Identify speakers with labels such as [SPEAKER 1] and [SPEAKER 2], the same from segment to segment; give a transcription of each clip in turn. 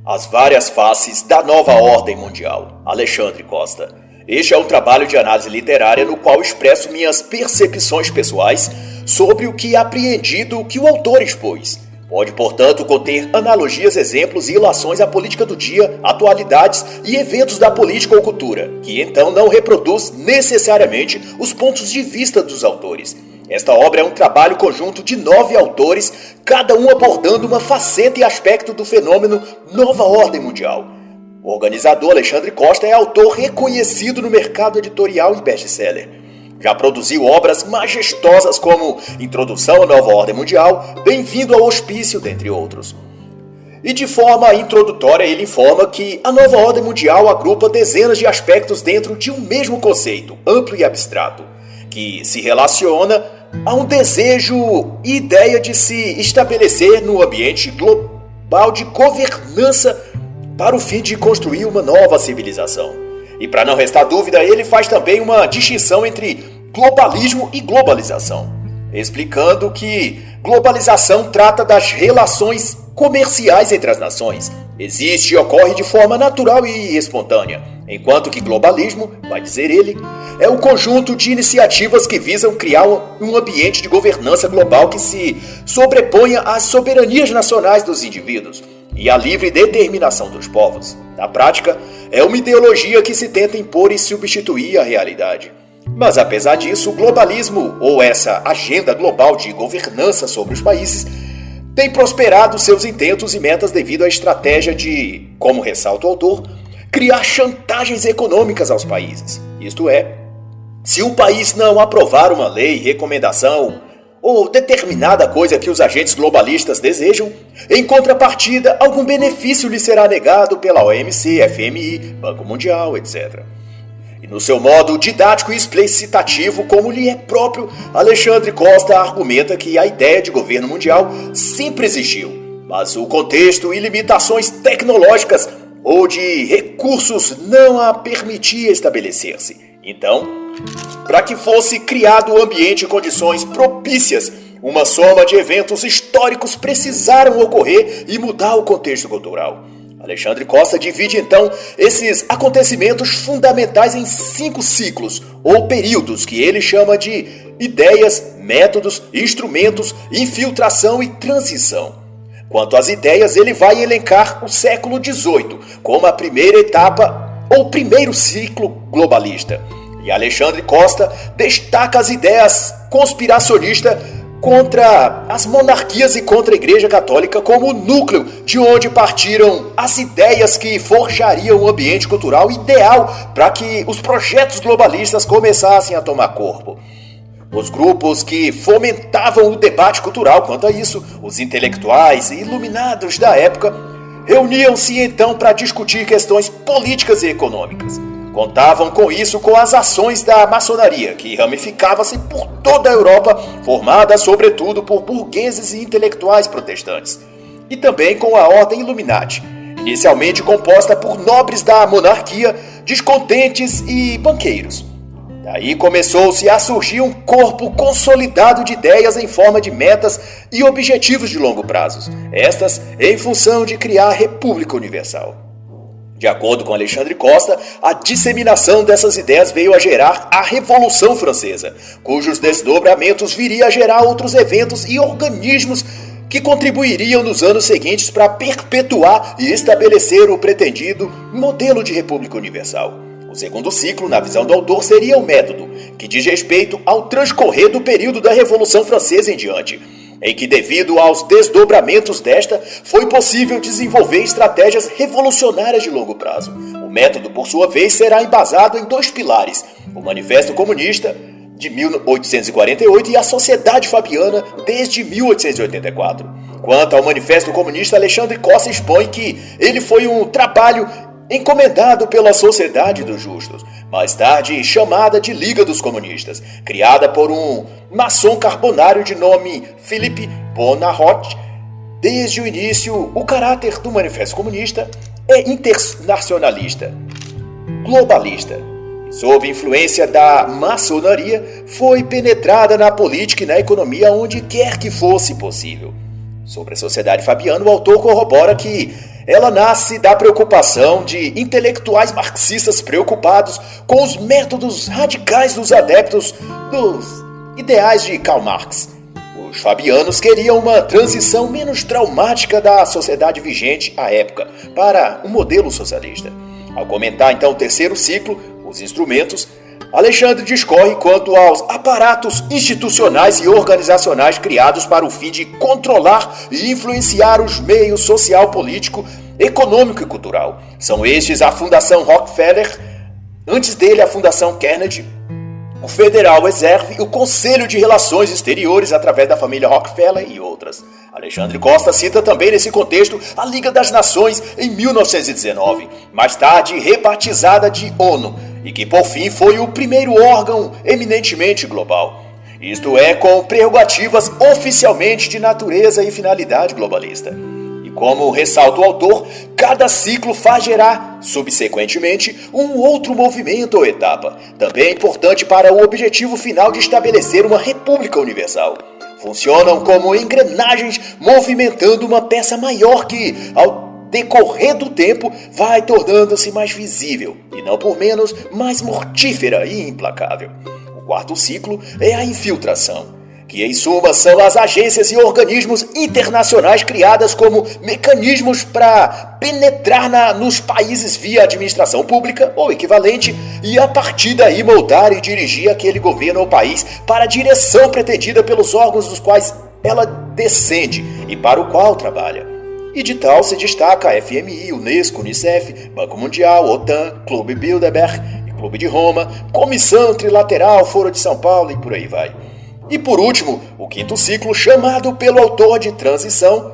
[SPEAKER 1] As várias faces da nova ordem mundial. Alexandre Costa. Este é um trabalho de análise literária no qual expresso minhas percepções pessoais sobre o que apreendi do que o autor expôs. Pode, portanto, conter analogias, exemplos e ilações à política do dia, atualidades e eventos da política ou cultura, que então não reproduz necessariamente os pontos de vista dos autores. Esta obra é um trabalho conjunto de 9 autores, cada um abordando uma faceta e aspecto do fenômeno Nova Ordem Mundial. O organizador Alexandre Costa é autor reconhecido no mercado editorial e best-seller. Já produziu obras majestosas como Introdução à Nova Ordem Mundial, Bem-vindo ao Hospício, dentre outros. E de forma introdutória ele informa que a Nova Ordem Mundial agrupa dezenas de aspectos dentro de um mesmo conceito, amplo e abstrato, que se relaciona a um desejo e ideia de se estabelecer no ambiente global de governança para o fim de construir uma nova civilização. E para não restar dúvida, ele faz também uma distinção entre globalismo e globalização, explicando que globalização trata das relações comerciais entre as nações. Existe e ocorre de forma natural e espontânea, enquanto que globalismo, vai dizer ele, é um conjunto de iniciativas que visam criar um ambiente de governança global que se sobreponha às soberanias nacionais dos indivíduos e à livre determinação dos povos. Na prática, é uma ideologia que se tenta impor e substituir a realidade. Mas apesar disso, o globalismo, ou essa agenda global de governança sobre os países, tem prosperado seus intentos e metas devido à estratégia de, como ressalta o autor, criar chantagens econômicas aos países. Isto é, se o país não aprovar uma lei, recomendação ou determinada coisa que os agentes globalistas desejam, em contrapartida, algum benefício lhe será negado pela OMC, FMI, Banco Mundial, etc. E no seu modo didático e explicitativo, como lhe é próprio, Alexandre Costa argumenta que a ideia de governo mundial sempre existiu, mas o contexto e limitações tecnológicas ou de recursos não a permitia estabelecer-se. Então, para que fosse criado o ambiente e condições propícias, uma soma de eventos históricos precisaram ocorrer e mudar o contexto cultural. Alexandre Costa divide então esses acontecimentos fundamentais em 5 ciclos ou períodos que ele chama de ideias, métodos, instrumentos, infiltração e transição. Quanto às ideias, ele vai elencar o século XVIII como a primeira etapa ou primeiro ciclo globalista. E Alexandre Costa destaca as ideias conspiracionistas contra as monarquias e contra a Igreja Católica como o núcleo de onde partiram as ideias que forjariam um ambiente cultural ideal para que os projetos globalistas começassem a tomar corpo. Os grupos que fomentavam o debate cultural quanto a isso, os intelectuais e iluminados da época, reuniam-se então para discutir questões políticas e econômicas. Contavam com isso com as ações da maçonaria, que ramificava-se por toda a Europa, formada sobretudo por burgueses e intelectuais protestantes. E também com a Ordem Illuminati, inicialmente composta por nobres da monarquia, descontentes e banqueiros. Daí começou-se a surgir um corpo consolidado de ideias em forma de metas e objetivos de longo prazo, estas em função de criar a República Universal. De acordo com Alexandre Costa, a disseminação dessas ideias veio a gerar a Revolução Francesa, cujos desdobramentos viria a gerar outros eventos e organismos que contribuiriam nos anos seguintes para perpetuar e estabelecer o pretendido modelo de República Universal. O segundo ciclo, na visão do autor, seria o método, que diz respeito ao transcorrer do período da Revolução Francesa em diante, em que, devido aos desdobramentos desta, foi possível desenvolver estratégias revolucionárias de longo prazo. O método, por sua vez, será embasado em 2 pilares: o Manifesto Comunista, de 1848, e a Sociedade Fabiana, desde 1884. Quanto ao Manifesto Comunista, Alexandre Costa expõe que ele foi um trabalho encomendado pela Sociedade dos Justos, mais tarde chamada de Liga dos Comunistas, criada por um maçom carbonário de nome Philippe Bonaparte. Desde o início, o caráter do Manifesto Comunista é internacionalista, globalista, e sob influência da maçonaria foi penetrada na política e na economia onde quer que fosse possível. Sobre a Sociedade Fabiana, o autor corrobora que Ela nasce da preocupação de intelectuais marxistas preocupados com os métodos radicais dos adeptos dos ideais de Karl Marx. Os fabianos queriam uma transição menos traumática da sociedade vigente à época para um modelo socialista. Ao comentar então o terceiro ciclo, os instrumentos, Alexandre discorre quanto aos aparatos institucionais e organizacionais criados para o fim de controlar e influenciar os meios social, político, econômico e cultural. São estes a Fundação Rockefeller, antes dele a Fundação Kennedy, o Federal Reserve e o Conselho de Relações Exteriores através da família Rockefeller e outras. Alexandre Costa cita também nesse contexto a Liga das Nações em 1919, mais tarde rebatizada de ONU, e que por fim foi o primeiro órgão eminentemente global. Isto é, com prerrogativas oficialmente de natureza e finalidade globalista. E como ressalta o autor, cada ciclo faz gerar, subsequentemente, um outro movimento ou etapa, também importante para o objetivo final de estabelecer uma república universal. Funcionam como engrenagens movimentando uma peça maior que, ao decorrer do tempo, vai tornando-se mais visível, e não por menos, mais mortífera e implacável. O quarto ciclo é a infiltração, que em suma são as agências e organismos internacionais criadas como mecanismos para penetrar nos países via administração pública ou equivalente e a partir daí moldar e dirigir aquele governo ou país para a direção pretendida pelos órgãos dos quais ela descende e para o qual trabalha. E de tal se destaca a FMI, Unesco, Unicef, Banco Mundial, OTAN, Clube Bilderberg, Clube de Roma, Comissão Trilateral, Foro de São Paulo e por aí vai. E por último, o quinto ciclo, chamado pelo autor de Transição,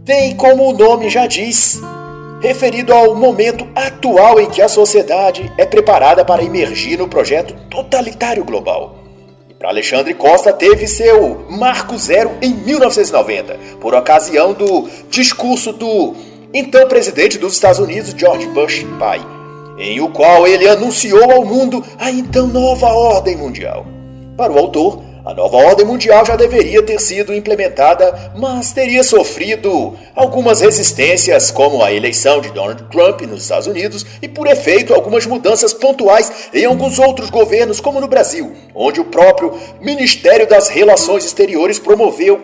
[SPEAKER 1] tem, como o nome já diz, referido ao momento atual em que a sociedade é preparada para emergir no projeto totalitário global. E para Alexandre Costa teve seu marco zero em 1990, por ocasião do discurso do então presidente dos Estados Unidos, George Bush pai, em o qual ele anunciou ao mundo a então nova ordem mundial. Para o autor, a nova ordem mundial já deveria ter sido implementada, mas teria sofrido algumas resistências, como a eleição de Donald Trump nos Estados Unidos e, por efeito, algumas mudanças pontuais em alguns outros governos, como no Brasil, onde o próprio Ministério das Relações Exteriores promoveu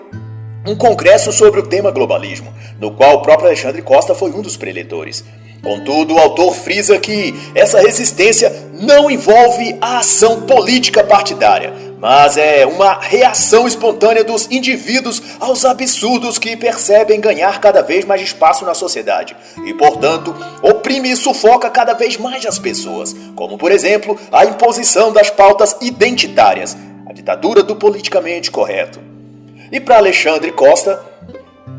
[SPEAKER 1] um congresso sobre o tema globalismo, no qual o próprio Alexandre Costa foi um dos preletores. Contudo, o autor frisa que essa resistência não envolve a ação política partidária, mas é uma reação espontânea dos indivíduos aos absurdos que percebem ganhar cada vez mais espaço na sociedade e, portanto, oprime e sufoca cada vez mais as pessoas, como, por exemplo, a imposição das pautas identitárias, a ditadura do politicamente correto. E para Alexandre Costa,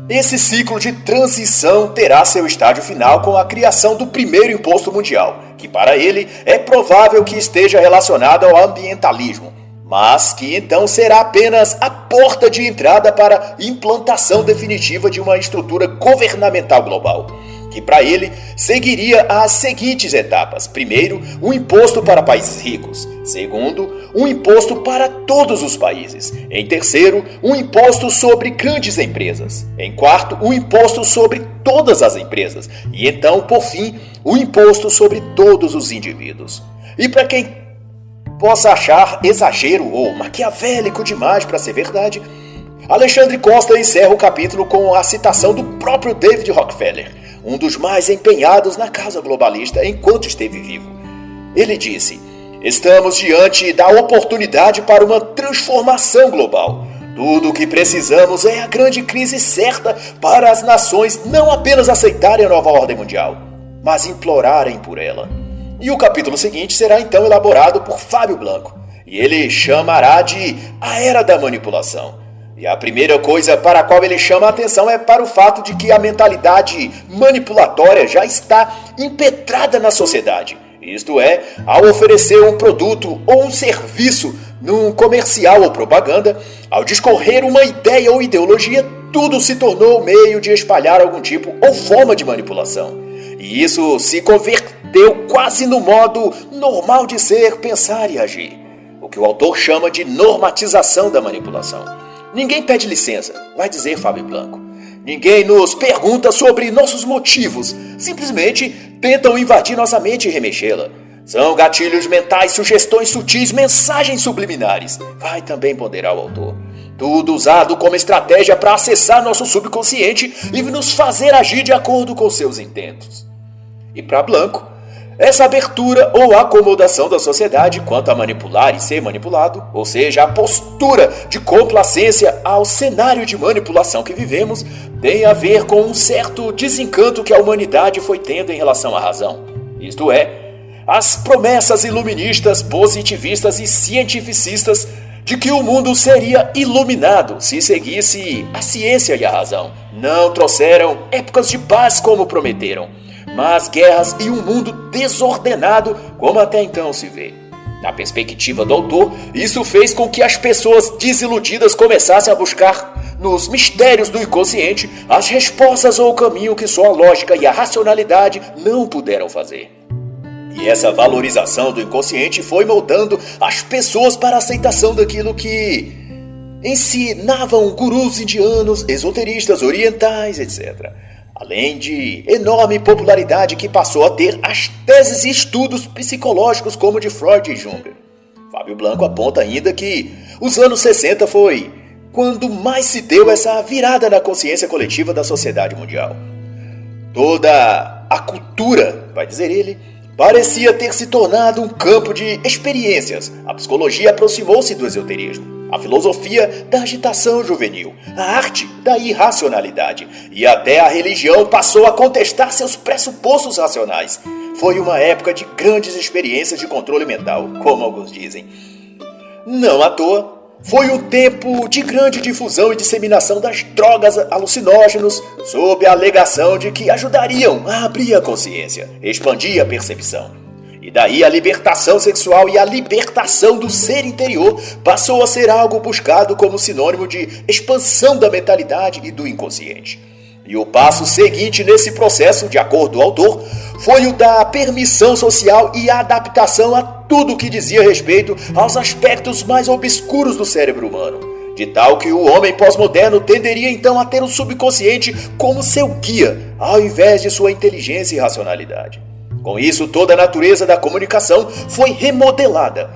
[SPEAKER 1] esse ciclo de transição terá seu estágio final com a criação do primeiro imposto mundial, que para ele é provável que esteja relacionado ao ambientalismo, mas que então será apenas a porta de entrada para a implantação definitiva de uma estrutura governamental global, que para ele seguiria as seguintes etapas. Primeiro, um imposto para países ricos. Segundo, um imposto para todos os países. Em terceiro, um imposto sobre grandes empresas. Em quarto, um imposto sobre todas as empresas. E então, por fim, um imposto sobre todos os indivíduos. E para quem possa achar exagero ou maquiavélico demais para ser verdade, Alexandre Costa encerra o capítulo com a citação do próprio David Rockefeller, um dos mais empenhados na causa globalista enquanto esteve vivo. Ele disse: "Estamos diante da oportunidade para uma transformação global. Tudo o que precisamos é a grande crise certa para as nações não apenas aceitarem a nova ordem mundial, mas implorarem por ela." E o capítulo seguinte será então elaborado por Fábio Blanco, e ele chamará de A Era da Manipulação. E a primeira coisa para a qual ele chama a atenção é para o fato de que a mentalidade manipulatória já está impetrada na sociedade. Isto é, ao oferecer um produto ou um serviço num comercial ou propaganda, ao discorrer uma ideia ou ideologia, tudo se tornou meio de espalhar algum tipo ou forma de manipulação. E isso se converteu quase no modo normal de ser, pensar e agir. O que o autor chama de normatização da manipulação. Ninguém pede licença, vai dizer Fábio Blanco. Ninguém nos pergunta sobre nossos motivos, simplesmente tentam invadir nossa mente e remexê-la. São gatilhos mentais, sugestões sutis, mensagens subliminares. Vai também ponderar o autor. Tudo usado como estratégia para acessar nosso subconsciente e nos fazer agir de acordo com seus intentos. E para Blanco, essa abertura ou acomodação da sociedade quanto a manipular e ser manipulado, ou seja, a postura de complacência ao cenário de manipulação que vivemos, tem a ver com um certo desencanto que a humanidade foi tendo em relação à razão. Isto é, as promessas iluministas, positivistas e cientificistas de que o mundo seria iluminado se seguisse a ciência e a razão. Não trouxeram épocas de paz como prometeram, mas guerras e um mundo desordenado como até então se vê. Na perspectiva do autor, isso fez com que as pessoas desiludidas começassem a buscar nos mistérios do inconsciente as respostas ou o caminho que só a lógica e a racionalidade não puderam fazer. E essa valorização do inconsciente foi moldando as pessoas para a aceitação daquilo que ensinavam gurus indianos, esoteristas, orientais, etc. Além de enorme popularidade que passou a ter as teses e estudos psicológicos como de Freud e Jung. Fábio Blanco aponta ainda que os anos 60 foi quando mais se deu essa virada na consciência coletiva da sociedade mundial. Toda a cultura, vai dizer ele, parecia ter se tornado um campo de experiências. A psicologia aproximou-se do esoterismo, a filosofia da agitação juvenil, a arte da irracionalidade e até a religião passou a contestar seus pressupostos racionais. Foi uma época de grandes experiências de controle mental, como alguns dizem. Não à toa, foi um tempo de grande difusão e disseminação das drogas alucinógenos sob a alegação de que ajudariam a abrir a consciência, expandir a percepção. E daí a libertação sexual e a libertação do ser interior passou a ser algo buscado como sinônimo de expansão da mentalidade e do inconsciente. E o passo seguinte nesse processo, de acordo com o autor, foi o da permissão social e a adaptação a tudo o que dizia respeito aos aspectos mais obscuros do cérebro humano, de tal que o homem pós-moderno tenderia então a ter o subconsciente como seu guia, ao invés de sua inteligência e racionalidade. Com isso, toda a natureza da comunicação foi remodelada,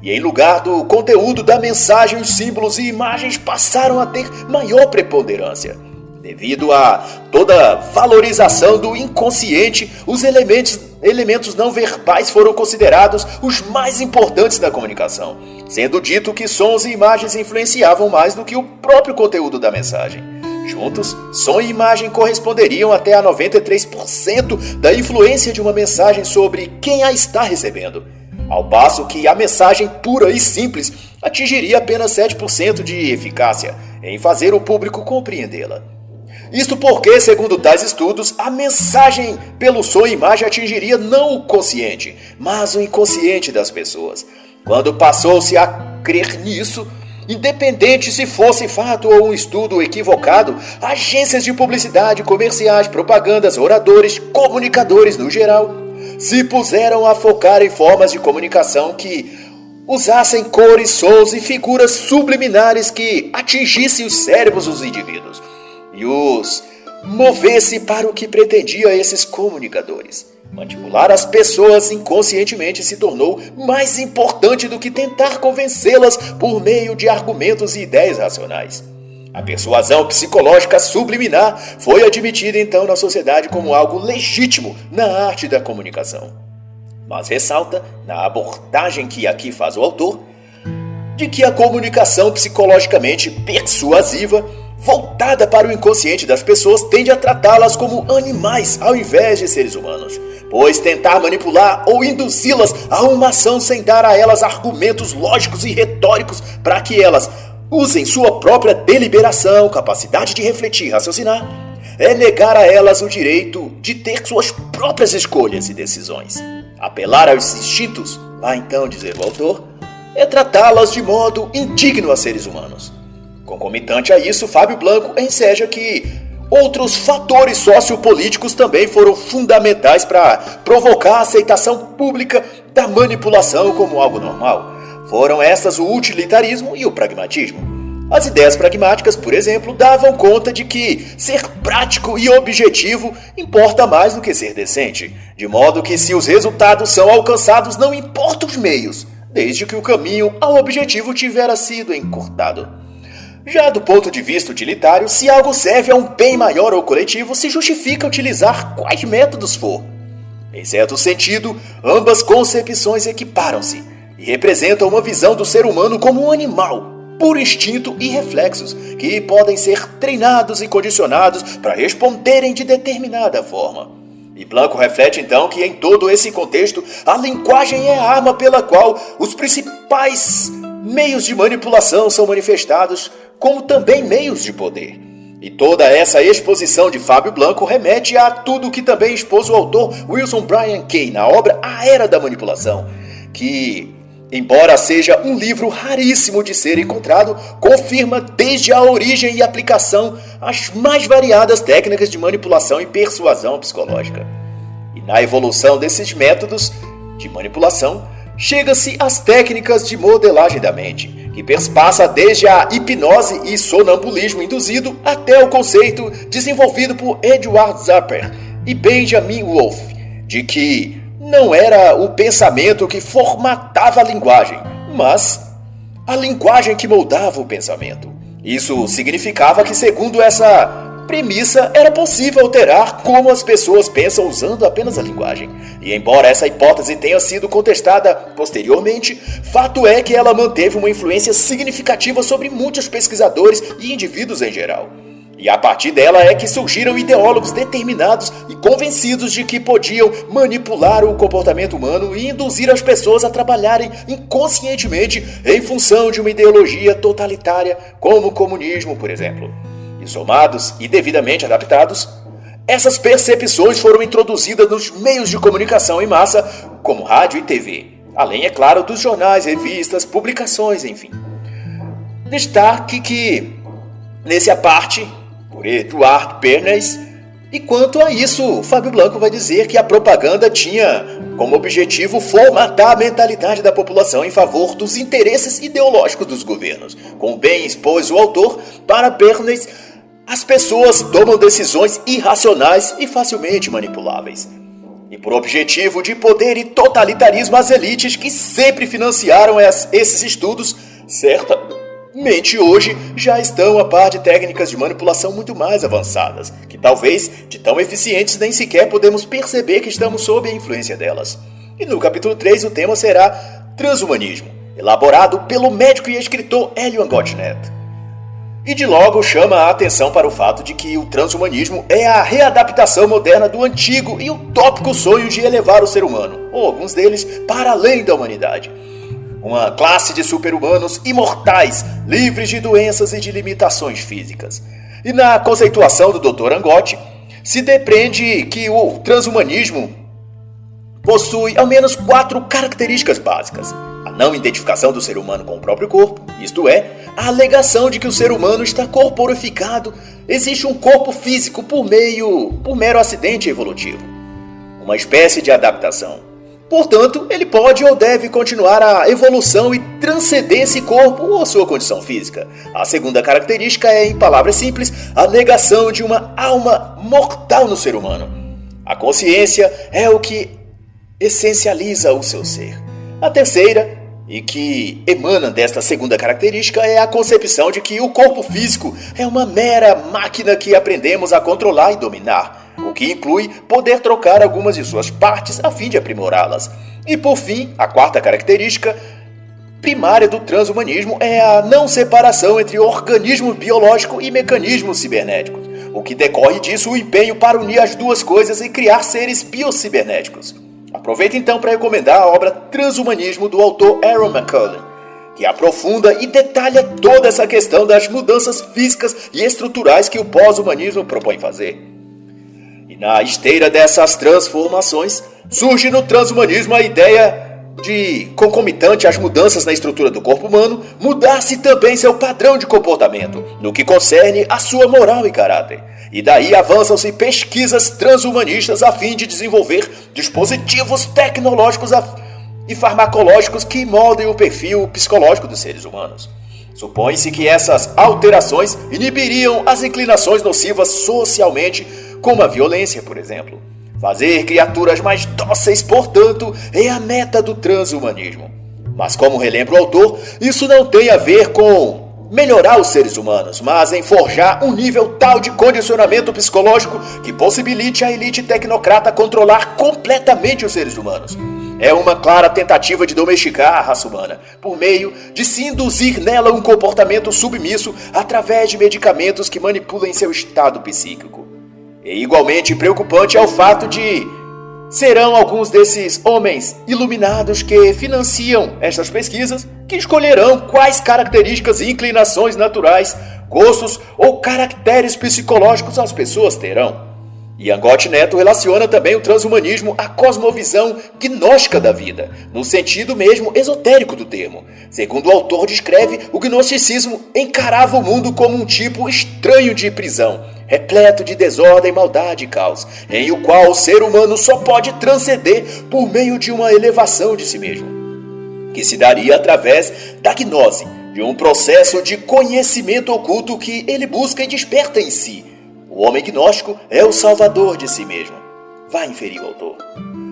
[SPEAKER 1] e em lugar do conteúdo da mensagem, os símbolos e imagens passaram a ter maior preponderância. Devido a toda a valorização do inconsciente, os elementos não verbais foram considerados os mais importantes da comunicação, sendo dito que sons e imagens influenciavam mais do que o próprio conteúdo da mensagem. Juntos, som e imagem corresponderiam até a 93% da influência de uma mensagem sobre quem a está recebendo, ao passo que a mensagem pura e simples atingiria apenas 7% de eficácia em fazer o público compreendê-la. Isto porque, segundo tais estudos, a mensagem pelo som e imagem atingiria não o consciente, mas o inconsciente das pessoas. Quando passou-se a crer nisso, independente se fosse fato ou um estudo equivocado, agências de publicidade, comerciais, propagandas, oradores, comunicadores no geral, se puseram a focar em formas de comunicação que usassem cores, sons e figuras subliminares que atingissem os cérebros dos indivíduos e os movesse para o que pretendia esses comunicadores. Manipular as pessoas inconscientemente se tornou mais importante do que tentar convencê-las por meio de argumentos e ideias racionais. A persuasão psicológica subliminar foi admitida então na sociedade como algo legítimo na arte da comunicação. Mas ressalta, na abordagem que aqui faz o autor, de que a comunicação psicologicamente persuasiva voltada para o inconsciente das pessoas tende a tratá-las como animais ao invés de seres humanos, pois tentar manipular ou induzi-las a uma ação sem dar a elas argumentos lógicos e retóricos para que elas usem sua própria deliberação, capacidade de refletir e raciocinar, é negar a elas o direito de ter suas próprias escolhas e decisões. Apelar aos instintos, vai então dizer o autor, é tratá-las de modo indigno a seres humanos. Concomitante a isso, Fábio Blanco enseja que outros fatores sociopolíticos também foram fundamentais para provocar a aceitação pública da manipulação como algo normal. Foram estas o utilitarismo e o pragmatismo. As ideias pragmáticas, por exemplo, davam conta de que ser prático e objetivo importa mais do que ser decente, de modo que se os resultados são alcançados não importam os meios, desde que o caminho ao objetivo tivera sido encurtado. Já do ponto de vista utilitário, se algo serve a um bem maior ou coletivo, se justifica utilizar quais métodos for. Em certo sentido, ambas concepções equiparam-se e representam uma visão do ser humano como um animal, por instinto e reflexos, que podem ser treinados e condicionados para responderem de determinada forma. E Blanco reflete então que em todo esse contexto, a linguagem é a arma pela qual os principais meios de manipulação são manifestados, como também meios de poder. E toda essa exposição de Fábio Blanco remete a tudo que também expôs o autor Wilson Bryan Kay na obra A Era da Manipulação, que, embora seja um livro raríssimo de ser encontrado, confirma desde a origem e aplicação as mais variadas técnicas de manipulação e persuasão psicológica. E na evolução desses métodos de manipulação, chega-se às técnicas de modelagem da mente, que perspassa desde a hipnose e sonambulismo induzido até o conceito desenvolvido por Edward Zapper e Benjamin Wolff, de que não era o pensamento que formatava a linguagem, mas a linguagem que moldava o pensamento. Isso significava que, segundo essa premissa, era possível alterar como as pessoas pensam usando apenas a linguagem. E embora essa hipótese tenha sido contestada posteriormente, fato é que ela manteve uma influência significativa sobre muitos pesquisadores e indivíduos em geral. E a partir dela é que surgiram ideólogos determinados e convencidos de que podiam manipular o comportamento humano e induzir as pessoas a trabalharem inconscientemente em função de uma ideologia totalitária, como o comunismo, por exemplo. E somados e devidamente adaptados, essas percepções foram introduzidas nos meios de comunicação em massa, como rádio e TV, além, é claro, dos jornais, revistas, publicações, enfim. Destaque que, nesse aparte, por Eduard Bernays, e quanto a isso, Fábio Blanco vai dizer que a propaganda tinha como objetivo formatar a mentalidade da população em favor dos interesses ideológicos dos governos. Como bem expôs o autor, para Bernays, as pessoas tomam decisões irracionais e facilmente manipuláveis. E por objetivo de poder e totalitarismo, as elites que sempre financiaram esses estudos, certamente hoje já estão a par de técnicas de manipulação muito mais avançadas, que talvez de tão eficientes nem sequer podemos perceber que estamos sob a influência delas. E no capítulo 3 o tema será transhumanismo, elaborado pelo médico e escritor Elion Gottschnet. E de logo chama a atenção para o fato de que o transhumanismo é a readaptação moderna do antigo e utópico sonho de elevar o ser humano, ou alguns deles, para além da humanidade. Uma classe de super-humanos imortais, livres de doenças e de limitações físicas. E na conceituação do Dr. Angotti, se depreende que o transhumanismo possui ao menos 4 características básicas. A não identificação do ser humano com o próprio corpo, isto é, a alegação de que o ser humano está corporificado, existe um corpo físico por mero acidente evolutivo. Uma espécie de adaptação. Portanto, ele pode ou deve continuar a evolução e transcender esse corpo ou sua condição física. A segunda característica é, em palavras simples, a negação de uma alma mortal no ser humano. A consciência é o que essencializa o seu ser. A terceira, e que emana desta segunda característica, é a concepção de que o corpo físico é uma mera máquina que aprendemos a controlar e dominar, o que inclui poder trocar algumas de suas partes a fim de aprimorá-las. E por fim, a quarta característica primária do transhumanismo é a não separação entre organismo biológico e mecanismos cibernéticos, o que decorre disso o empenho para unir as duas coisas e criar seres biocibernéticos. Aproveito então para recomendar a obra Transhumanismo do autor Aaron McCullen, que aprofunda e detalha toda essa questão das mudanças físicas e estruturais que o pós-humanismo propõe fazer. E na esteira dessas transformações, surge no transhumanismo a ideia de, concomitante às mudanças na estrutura do corpo humano, mudar-se também seu padrão de comportamento, no que concerne a sua moral e caráter. E daí avançam-se pesquisas transhumanistas a fim de desenvolver dispositivos tecnológicos e farmacológicos que moldem o perfil psicológico dos seres humanos. Supõe-se que essas alterações inibiriam as inclinações nocivas socialmente, como a violência, por exemplo. Fazer criaturas mais dóceis, portanto, é a meta do transhumanismo. Mas, como relembra o autor, isso não tem a ver com melhorar os seres humanos, mas em forjar um nível tal de condicionamento psicológico que possibilite a elite tecnocrata controlar completamente os seres humanos. É uma clara tentativa de domesticar a raça humana, por meio de se induzir nela um comportamento submisso através de medicamentos que manipulem seu estado psíquico. E igualmente preocupante é o fato de serão alguns desses homens iluminados que financiam estas pesquisas que escolherão quais características e inclinações naturais, gostos ou caracteres psicológicos as pessoas terão. E Angotti Neto relaciona também o transhumanismo à cosmovisão gnóstica da vida, no sentido mesmo esotérico do termo. Segundo o autor descreve, o gnosticismo encarava o mundo como um tipo estranho de prisão, repleto de desordem, maldade e caos, em o qual o ser humano só pode transcender por meio de uma elevação de si mesmo, que se daria através da gnose, de um processo de conhecimento oculto que ele busca e desperta em si. O homem gnóstico é o salvador de si mesmo. Vai inferir o autor.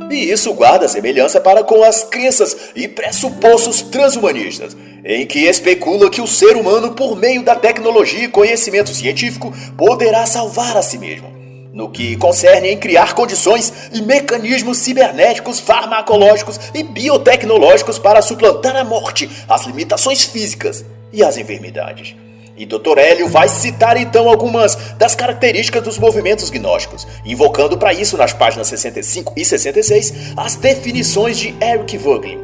[SPEAKER 1] E isso guarda semelhança para com as crenças e pressupostos transhumanistas, em que especula que o ser humano, por meio da tecnologia e conhecimento científico, poderá salvar a si mesmo, no que concerne em criar condições e mecanismos cibernéticos, farmacológicos e biotecnológicos para suplantar a morte, as limitações físicas e as enfermidades. E Dr. Hélio vai citar então algumas das características dos movimentos gnósticos, invocando para isso nas páginas 65 e 66 as definições de Eric Voegelin.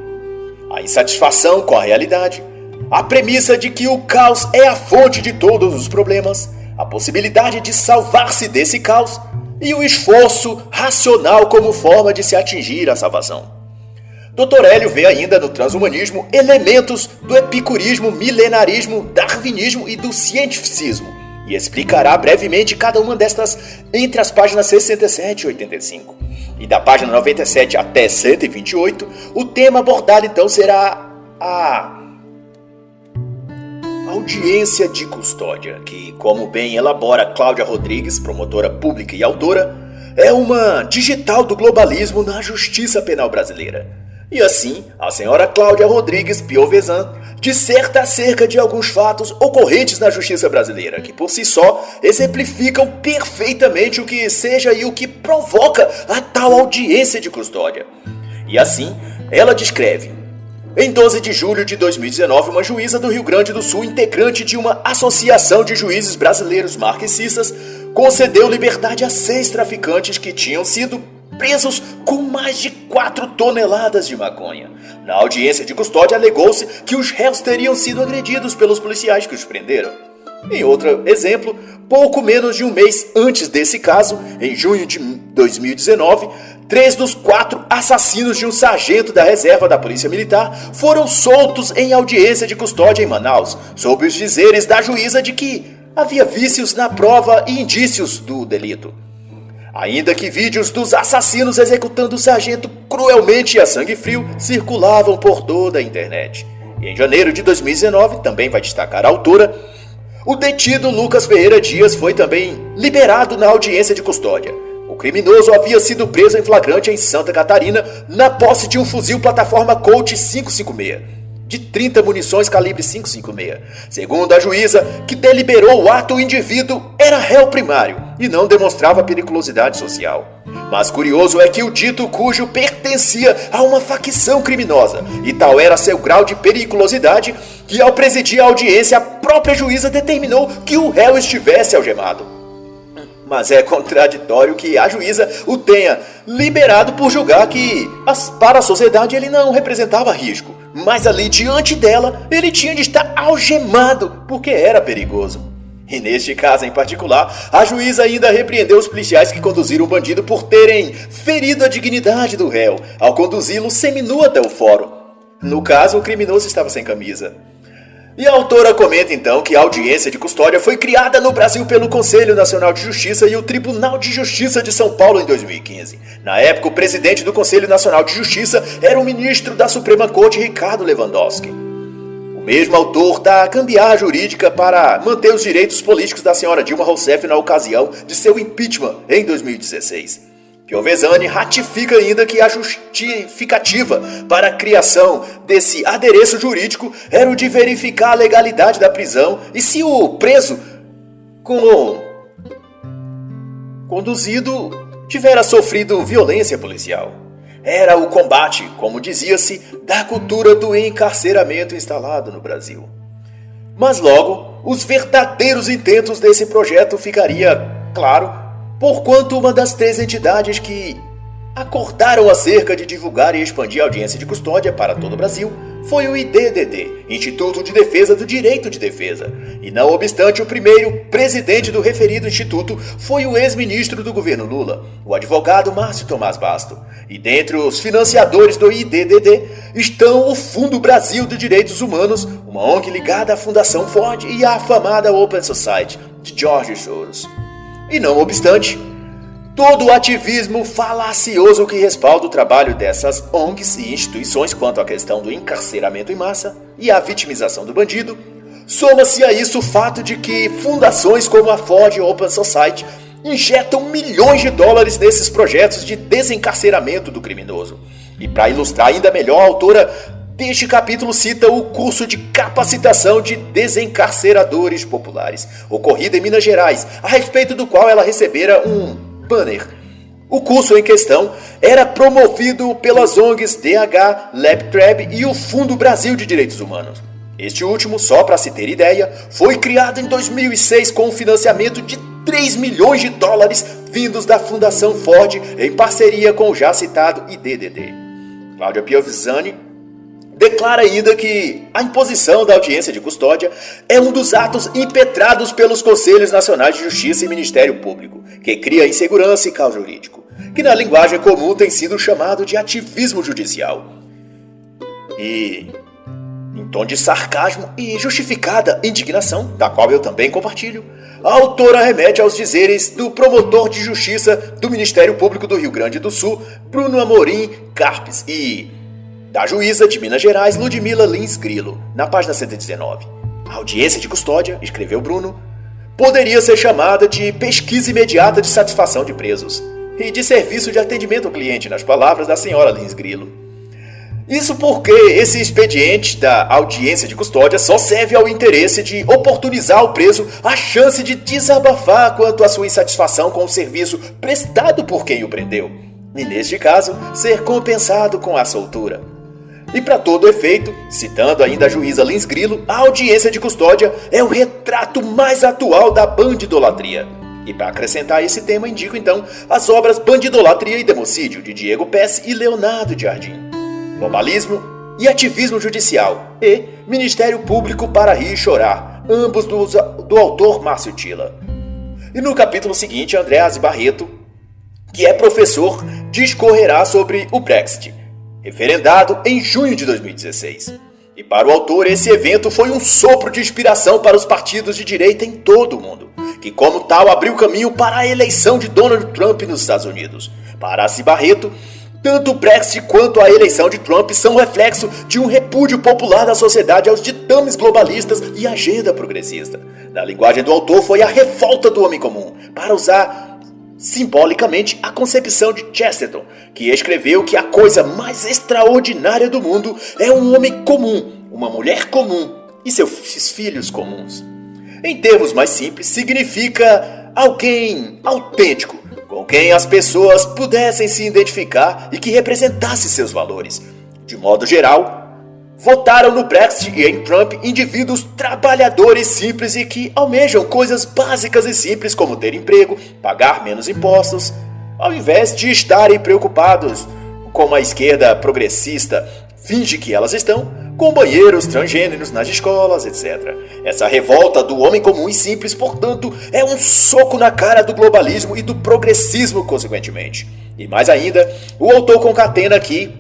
[SPEAKER 1] A insatisfação com a realidade, a premissa de que o caos é a fonte de todos os problemas, a possibilidade de salvar-se desse caos e o esforço racional como forma de se atingir a salvação. Dr. Hélio vê ainda no transhumanismo elementos do epicurismo, milenarismo, darwinismo e do cientificismo, e explicará brevemente cada uma destas entre as páginas 67 e 85. E da página 97 até 128, o tema abordado então será a audiência de custódia, que, como bem elabora Cláudia Rodrigues, promotora pública e autora, é uma digital do globalismo na justiça penal brasileira. E assim, a senhora Cláudia Rodrigues Piovesan disserta acerca de alguns fatos ocorrentes na justiça brasileira, que por si só exemplificam perfeitamente o que seja e o que provoca a tal audiência de custódia. E assim, ela descreve: em 12 de julho de 2019, uma juíza do Rio Grande do Sul, integrante de uma associação de juízes brasileiros marxistas, concedeu liberdade a 6 traficantes que tinham sido presos com mais de 4 toneladas de maconha. Na audiência de custódia, alegou-se que os réus teriam sido agredidos pelos policiais que os prenderam. Em outro exemplo, pouco menos de um mês antes desse caso, em junho de 2019, 3 dos 4 assassinos de um sargento da reserva da Polícia Militar foram soltos em audiência de custódia em Manaus, sob os dizeres da juíza de que havia vícios na prova e indícios do delito. Ainda que vídeos dos assassinos executando o sargento cruelmente e a sangue frio circulavam por toda a internet. E em janeiro de 2019, também vai destacar a autora, o detido Lucas Ferreira Dias foi também liberado na audiência de custódia. O criminoso havia sido preso em flagrante em Santa Catarina na posse de um fuzil plataforma Colt 556. De 30 munições calibre 556. Segundo a juíza, que deliberou o ato, o indivíduo era réu primário e não demonstrava periculosidade social. Mas curioso é que o dito cujo pertencia a uma facção criminosa, e tal era seu grau de periculosidade que, ao presidir a audiência, a própria juíza determinou que o réu estivesse algemado. Mas é contraditório que a juíza o tenha liberado por julgar que, para a sociedade, ele não representava risco. Mas ali, diante dela, ele tinha de estar algemado, porque era perigoso. E neste caso em particular, a juíza ainda repreendeu os policiais que conduziram o bandido por terem ferido a dignidade do réu, ao conduzi-lo seminu até o fórum. No caso, o criminoso estava sem camisa. E a autora comenta então que a audiência de custódia foi criada no Brasil pelo Conselho Nacional de Justiça e o Tribunal de Justiça de São Paulo em 2015. Na época, o presidente do Conselho Nacional de Justiça era o ministro da Suprema Corte, Ricardo Lewandowski. O mesmo autor da gambiarra jurídica para manter os direitos políticos da senhora Dilma Rousseff na ocasião de seu impeachment em 2016. Piovesani ratifica ainda que a justificativa para a criação desse adereço jurídico era o de verificar a legalidade da prisão e se o preso conduzido tivera sofrido violência policial. Era o combate, como dizia-se, da cultura do encarceramento instalado no Brasil. Mas logo, os verdadeiros intentos desse projeto ficaria claro, porquanto uma das 3 entidades que acordaram acerca de divulgar e expandir a audiência de custódia para todo o Brasil foi o IDDD, Instituto de Defesa do Direito de Defesa. E não obstante, o primeiro presidente do referido instituto foi o ex-ministro do governo Lula, o advogado Márcio Tomás Basto. E dentre os financiadores do IDDD estão o Fundo Brasil de Direitos Humanos, uma ONG ligada à Fundação Ford e à afamada Open Society de George Soros. E não obstante, todo o ativismo falacioso que respalda o trabalho dessas ONGs e instituições quanto à questão do encarceramento em massa e a vitimização do bandido, soma-se a isso o fato de que fundações como a Ford Open Society injetam milhões de dólares nesses projetos de desencarceramento do criminoso. E para ilustrar ainda melhor, a autora deste capítulo cita o curso de capacitação de desencarceradores populares, ocorrido em Minas Gerais, a respeito do qual ela recebera um banner. O curso em questão era promovido pelas ONGs DH, LabTrab e o Fundo Brasil de Direitos Humanos. Este último, só para se ter ideia, foi criado em 2006 com um financiamento de 3 milhões de dólares vindos da Fundação Ford em parceria com o já citado IDDD. Cláudia Piovesani declara ainda que a imposição da audiência de custódia é um dos atos impetrados pelos Conselhos Nacionais de Justiça e Ministério Público, que cria insegurança e caos jurídico, que na linguagem comum tem sido chamado de ativismo judicial. E, em tom de sarcasmo e justificada indignação, da qual eu também compartilho, a autora remete aos dizeres do promotor de justiça do Ministério Público do Rio Grande do Sul, Bruno Amorim Carpes, e da juíza de Minas Gerais, Ludmila Lins Grilo, na página 119. A audiência de custódia, escreveu Bruno, poderia ser chamada de pesquisa imediata de satisfação de presos e de serviço de atendimento ao cliente, nas palavras da senhora Lins Grilo. Isso porque esse expediente da audiência de custódia só serve ao interesse de oportunizar ao preso a chance de desabafar quanto à sua insatisfação com o serviço prestado por quem o prendeu, e neste caso, ser compensado com a soltura. E para todo efeito, citando ainda a juíza Lins Grilo, a audiência de custódia é o retrato mais atual da bandidolatria. E para acrescentar esse tema, indico então as obras Bandidolatria e Democídio, de Diego Pesce e Leonardo de Jardim, Globalismo e Ativismo Judicial, e Ministério Público para Rir e Chorar, ambos do autor Márcio Tila. E no capítulo seguinte, Andréas Barreto, que é professor, discorrerá sobre o Brexit, referendado em junho de 2016. E para o autor, esse evento foi um sopro de inspiração para os partidos de direita em todo o mundo, que como tal abriu caminho para a eleição de Donald Trump nos Estados Unidos. Para Assi Barreto, tanto o Brexit quanto a eleição de Trump são reflexo de um repúdio popular da sociedade aos ditames globalistas e agenda progressista. Na linguagem do autor, foi a revolta do homem comum, para usar simbolicamente a concepção de Chesterton, que escreveu que a coisa mais extraordinária do mundo é um homem comum, uma mulher comum e seus filhos comuns. Em termos mais simples, significa alguém autêntico, com quem as pessoas pudessem se identificar e que representasse seus valores. De modo geral, votaram no Brexit e em Trump indivíduos trabalhadores simples e que almejam coisas básicas e simples como ter emprego, pagar menos impostos, ao invés de estarem preocupados, como a esquerda progressista finge que elas estão, com banheiros transgêneros nas escolas, etc. Essa revolta do homem comum e simples, portanto, é um soco na cara do globalismo e do progressismo, consequentemente. E mais ainda, o autor concatena aqui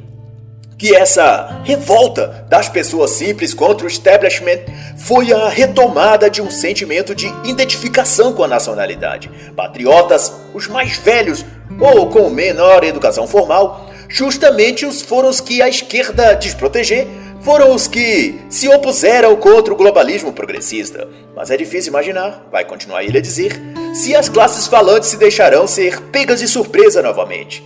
[SPEAKER 1] que essa revolta das pessoas simples contra o establishment foi a retomada de um sentimento de identificação com a nacionalidade. Patriotas, os mais velhos ou com menor educação formal, justamente foram os que a esquerda desproteger, foram os que se opuseram contra o globalismo progressista. Mas é difícil imaginar, vai continuar ele a dizer, se as classes falantes se deixarão ser pegas de surpresa novamente.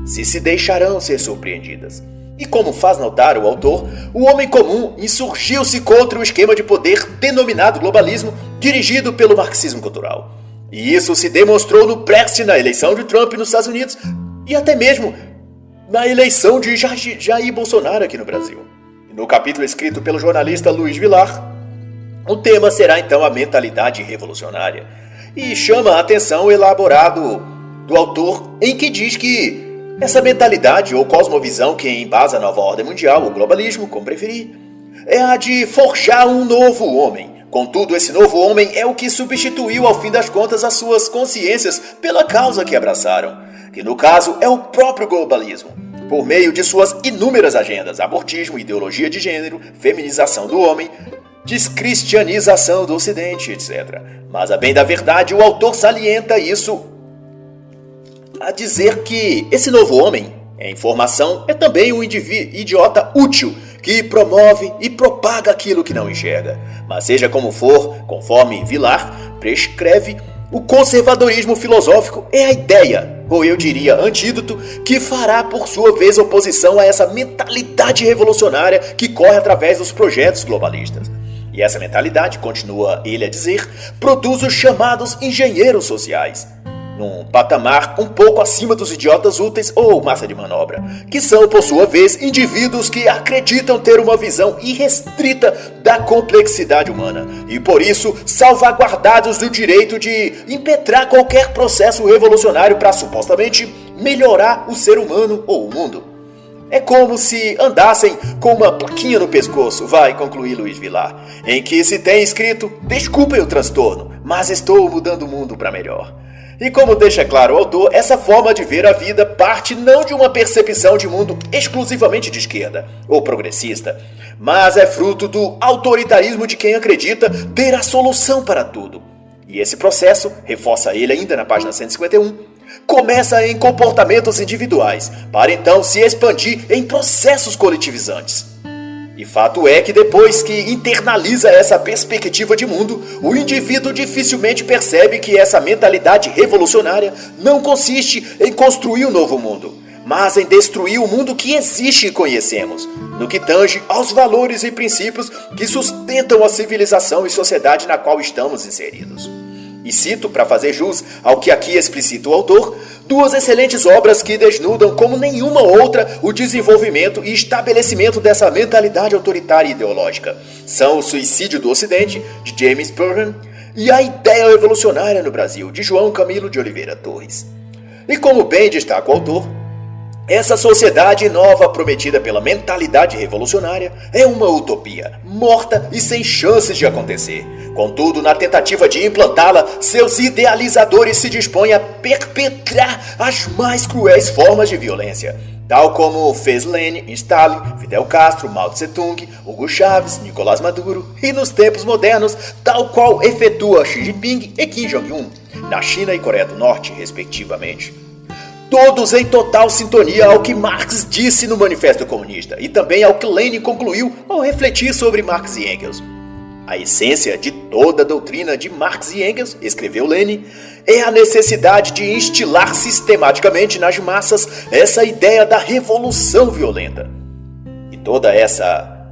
[SPEAKER 1] Se deixarão ser surpreendidas. E como faz notar o autor, o homem comum insurgiu-se contra o esquema de poder denominado globalismo, dirigido pelo marxismo cultural. E isso se demonstrou no Brexit, na eleição de Trump nos Estados Unidos, e até mesmo na eleição de Jair Bolsonaro aqui no Brasil. No capítulo escrito pelo jornalista Luiz Vilar, o tema será então a mentalidade revolucionária, e chama a atenção o elaborado do autor, em que diz que essa mentalidade ou cosmovisão que embasa a nova ordem mundial, ou globalismo, como preferir, é a de forjar um novo homem. Contudo, esse novo homem é o que substituiu ao fim das contas as suas consciências pela causa que abraçaram, que no caso é o próprio globalismo, por meio de suas inúmeras agendas, abortismo, ideologia de gênero, feminização do homem, descristianização do ocidente, etc. Mas a bem da verdade, o autor salienta isso a dizer que esse novo homem, em formação, é também um idiota útil que promove e propaga aquilo que não enxerga. Mas seja como for, conforme Vilar prescreve, o conservadorismo filosófico é a ideia, ou eu diria antídoto, que fará por sua vez oposição a essa mentalidade revolucionária que corre através dos projetos globalistas. E essa mentalidade, continua ele a dizer, produz os chamados engenheiros sociais, num patamar um pouco acima dos idiotas úteis ou massa de manobra, que são, por sua vez, indivíduos que acreditam ter uma visão irrestrita da complexidade humana e, por isso, salvaguardados do direito de impetrar qualquer processo revolucionário para, supostamente, melhorar o ser humano ou o mundo. É como se andassem com uma plaquinha no pescoço, vai concluir Luiz Vilar, em que se tem escrito, desculpem o transtorno, mas estou mudando o mundo para melhor. E como deixa claro o autor, essa forma de ver a vida parte não de uma percepção de mundo exclusivamente de esquerda ou progressista, mas é fruto do autoritarismo de quem acredita ter a solução para tudo. E esse processo, reforça ele ainda na página 151, começa em comportamentos individuais, para então se expandir em processos coletivizantes. E fato é que depois que internaliza essa perspectiva de mundo, o indivíduo dificilmente percebe que essa mentalidade revolucionária não consiste em construir um novo mundo, mas em destruir o mundo que existe e conhecemos, no que tange aos valores e princípios que sustentam a civilização e sociedade na qual estamos inseridos. E cito, para fazer jus ao que aqui explicita o autor, duas excelentes obras que desnudam como nenhuma outra o desenvolvimento e estabelecimento dessa mentalidade autoritária e ideológica. São O Suicídio do Ocidente, de James Burnham, e A Ideia Revolucionária no Brasil, de João Camilo de Oliveira Torres. E como bem destaca o autor, essa sociedade nova prometida pela mentalidade revolucionária é uma utopia, morta e sem chances de acontecer. Contudo, na tentativa de implantá-la, seus idealizadores se dispõem a perpetrar as mais cruéis formas de violência, tal como fez Lenin, Stalin, Fidel Castro, Mao Tse-tung, Hugo Chávez, Nicolás Maduro e, nos tempos modernos, tal qual efetua Xi Jinping e Kim Jong-un, na China e Coreia do Norte, respectivamente. Todos em total sintonia ao que Marx disse no Manifesto Comunista e também ao que Lenin concluiu ao refletir sobre Marx e Engels. A essência de toda a doutrina de Marx e Engels, escreveu Lenin, é a necessidade de instilar sistematicamente nas massas essa ideia da revolução violenta. E toda essa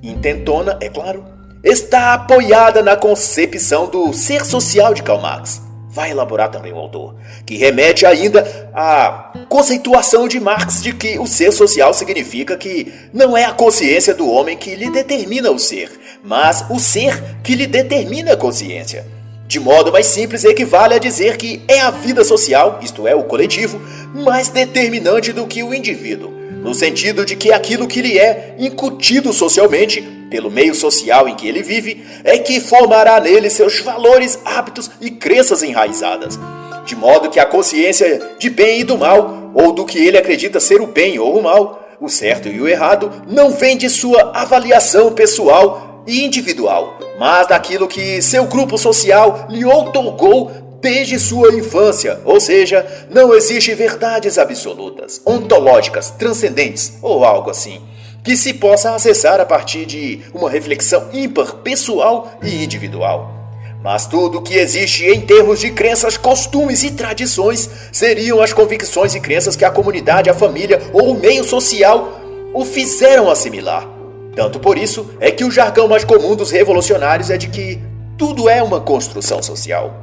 [SPEAKER 1] intentona, é claro, está apoiada na concepção do ser social de Karl Marx. Vai elaborar também o autor, que remete ainda à conceituação de Marx de que o ser social significa que não é a consciência do homem que lhe determina o ser, mas o ser que lhe determina a consciência. De modo mais simples, equivale a dizer que é a vida social, isto é, o coletivo, mais determinante do que o indivíduo, no sentido de que aquilo que lhe é incutido socialmente, pelo meio social em que ele vive, é que formará nele seus valores, hábitos e crenças enraizadas. De modo que a consciência de bem e do mal, ou do que ele acredita ser o bem ou o mal, o certo e o errado, não vem de sua avaliação pessoal e individual, mas daquilo que seu grupo social lhe outorgou desde sua infância, ou seja, não existe verdades absolutas, ontológicas, transcendentes ou algo assim. que se possa acessar a partir de uma reflexão ímpar, pessoal e individual. Mas tudo que existe em termos de crenças, costumes e tradições seriam as convicções e crenças que a comunidade, a família ou o meio social o fizeram assimilar. Tanto por isso é que o jargão mais comum dos revolucionários é de que tudo é uma construção social.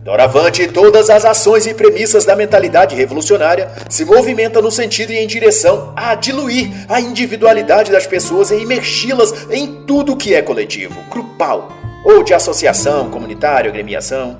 [SPEAKER 1] Doravante, todas as ações e premissas da mentalidade revolucionária se movimentam no sentido e em direção a diluir a individualidade das pessoas e imergi-las em tudo que é coletivo, grupal, ou de associação, comunitária, agremiação.